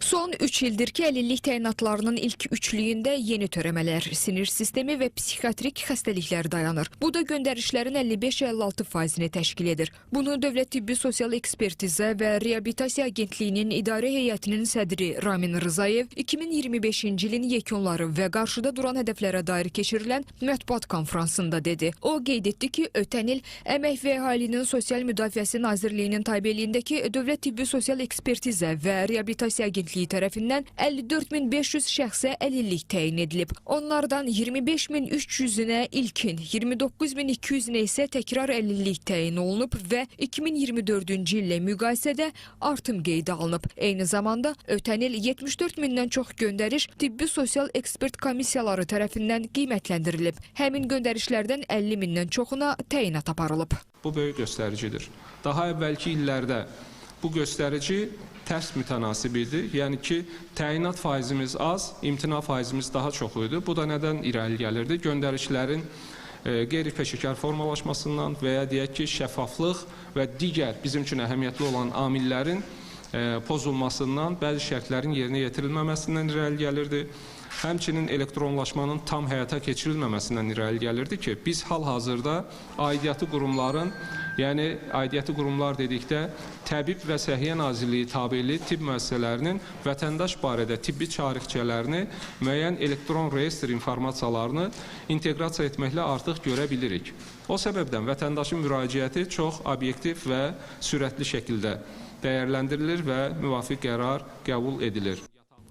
Son 3 ildir ki əlillik təyinatlarının ilk üçlüyündə yeni törəmələr, sinir sistemi və psixiatrik xəstəliklər dayanır. Bu da göndərişlərin 55-56%-ni təşkil edir. Bunu Dövlət Tibbi Sosial Ekspertiza və Reabilitasiya Agentliyinin İdarə Heyətinin sədri Ramin Rzayev 2025-ci ilin yekunları və qarşıda duran hədəflərə dair keçirilən mətbuat konfransında dedi. O qeyd etdi ki, ötən il Əmək və Əhalinin Sosial Müdafiəsi Nazirliyinin tabeliyindəki Dövlət Tibbi Sosial Ekspertiza və Reabilitasiya Agentliyinin tərəfindən 54.500 şəxsə əlillik təyin edilib. Onlardan 25.300-ünə ilkin, 29.200-ünə isə təkrar əlillik təyin olunub və 2024-cü illə müqayisədə artım qeydə alınıb. Eyni zamanda ötən il 74.000-dən çox göndəriş tibbi sosial ekspert komissiyaları tərəfindən qiymətləndirilib. Həmin göndərişlərdən 50.000-dən çoxuna təyinat aparılıb. Bu böyük göstəricidir. Daha əvvəlki illərdə bu göstərici tərs mütənasib idi. Yəni ki, təyinat faizimiz az, imtina faizimiz daha çox idi. Bu da nədən irəli gəlirdi? Göndərişlərin qeyri-peşəkar formalaşmasından və ya deyək ki, şəffaflıq və digər bizim üçün əhəmiyyətli olan amillərin pozulmasından, bəzi şərtlərin yerinə yetirilməməsindən irəli gəlirdi. Həmçinin elektronlaşmanın tam həyata keçirilməməsindən irəli gəlirdi ki, biz hal-hazırda aidiyyatı qurumların, yəni aidiyyatı qurumlar dedikdə Təbib və Səhiyyə Nazirliyi tabeli tibb müəssisələrinin vətəndaş barədə tibbi çarixçələrini, müəyyən elektron reyestr informasiyalarını inteqrasiya etməklə artıq görə bilirik. O səbəbdən vətəndaşın müraciəti çox obyektiv və sürətli şəkildə dəyərləndirilir və müvafiq qərar qəbul edilir.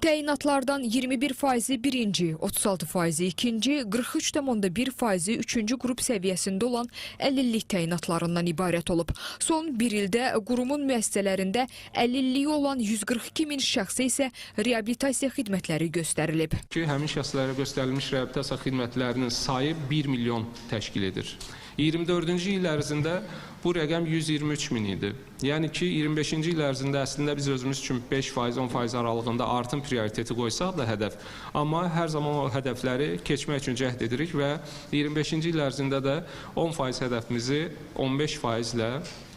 Təyinatlardan 21%-i birinci, 36%-i ikinci, 43,1%-i üçüncü qrup səviyyəsində olan əlillik təyinatlarından ibarət olub. Son bir ildə qurumun müəssisələrində əlilliyi olan 142.000 şəxsə isə reabilitasiya xidmətləri göstərilib. Həmin şəxslərə göstərilmiş reabilitasiya xidmətlərinin sayı 1 milyon təşkil edir. 24-cü il ərzində bu rəqəm 123.000 idi. Yəni ki, 25-ci il ərzində əslində biz özümüz üçün 5%-10% aralığında artım prioriteti qoysaq da hədəf. Amma hər zaman o hədəfləri keçmək üçün cəhd edirik və 25-ci il ərzində də 10% hədəfimizi 15% ilə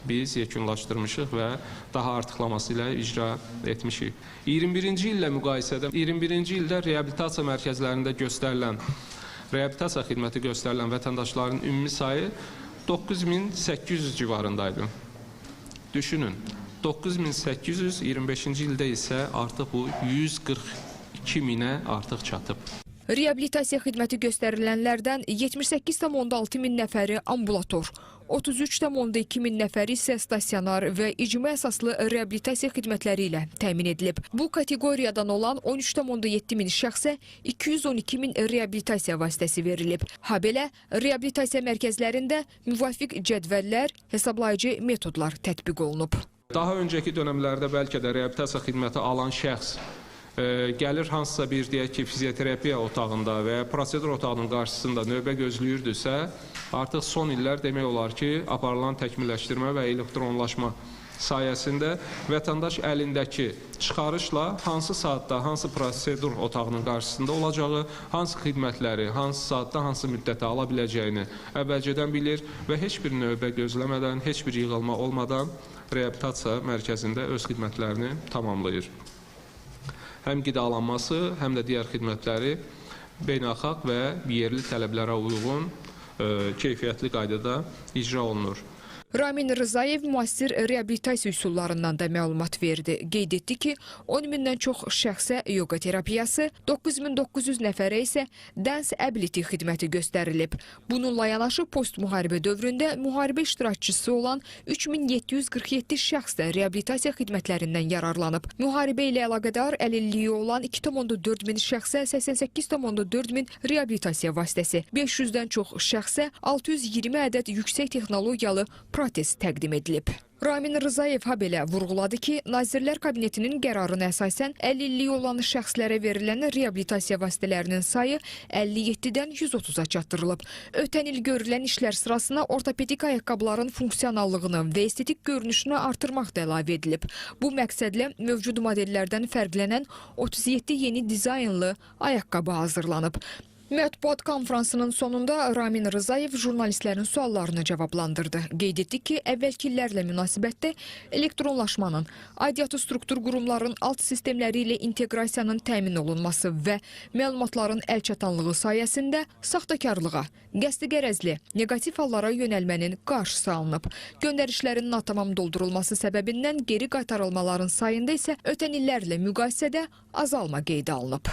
biz yekunlaşdırmışıq və daha artıqlaması ilə icra etmişik. 21-ci illə müqayisədə 21-ci ildə reabilitasiya mərkəzlərində göstərilən reabilitasiya xidməti göstərilən vətəndaşların ümumi sayı 9800 civarındaydı. Düşünün, 9800, 25-ci ildə isə artıq bu 142.000-ə artıq çatıb. Reabilitasiya xidməti göstərilənlərdən 78,6 min nəfəri ambulator, 33,2 min nəfəri isə stasionar və icma əsaslı reabilitasiya xidmətləri ilə təmin edilib. Bu kateqoriyadan olan 13,7 min şəxsə 212 min reabilitasiya vasitəsi verilib. Habelə reabilitasiya mərkəzlərində müvafiq cədvəllər, hesablayıcı metodlar tətbiq olunub. Daha öncəki dönəmlərdə bəlkə də reabilitasiya xidməti alan şəxs gəlir hansısa bir, deyək ki, fizioterapiya otağında və ya prosedur otağının qarşısında növbə gözləyirdüsə, artıq son illər demək olar ki, aparılan təkmilləşdirmə və elektronlaşma sayəsində vətəndaş əlindəki çıxarışla hansı saatda, hansı prosedur otağının qarşısında olacağı, hansı xidmətləri, hansı saatda, hansı müddətə ala biləcəyini əvvəlcədən bilir və heç bir növbə gözləmədən, heç bir yığılma olmadan reabilitasiya mərkəzində öz xidmətlərini tamamlayır. Həm qidalanması, həm də digər xidmətləri beynəlxalq və yerli tələblərə uyğun, keyfiyyətli qaydada icra olunur. Ramin Rzayev müasir reabilitasiya üsullarından da məlumat verdi. Qeyd etdi ki, 10.000-dən çox şəxsə yoga terapiyası, 9.900 nəfərə isə dance ability xidməti göstərilib. Bununla yanaşı post-müharibə dövründə müharibə iştirakçısı olan 3747 şəxs də reabilitasiya xidmətlərindən yararlanıb. Müharibə ilə əlaqədar əlilliyi olan 2,4 min şəxsə 88,4 min reabilitasiya vasitəsi, 500-dən çox şəxsə 620 ədəd yüksək texnologiyalı protez təqdim edilib. Ramin Rzayev habelə vurğuladı ki, Nazirlər Kabinetinin qərarına əsasən əlilliyi olan şəxslərə verilən reabilitasiya vasitələrinin sayı 57-dən 130-a çatdırılıb. Ötən il görülən işlər sırasına ortopedik ayaqqabıların funksionallığını və estetik görünüşünü artırmaq da əlavə edilib. Bu məqsədlə mövcud modellərdən fərqlənən 37 yeni dizaynlı ayaqqabı hazırlanıb. Mətbuat konfransının sonunda Ramin Rızayev jurnalistlərin suallarını cavablandırdı. Qeyd etdi ki, əvvəlki illərlə münasibətdə elektronlaşmanın, aidiyyatı struktur qurumların alt sistemləri ilə inteqrasiyanın təmin olunması və məlumatların əlçatanlığı sayəsində saxtakarlığa, qəsdi qərəzli, negativ hallara yönəlmənin qarşısı alınıb. Göndərişlərin natamam doldurulması səbəbindən geri qaytarılmaların sayında isə ötən illərlə müqayisədə azalma qeydə alınıb.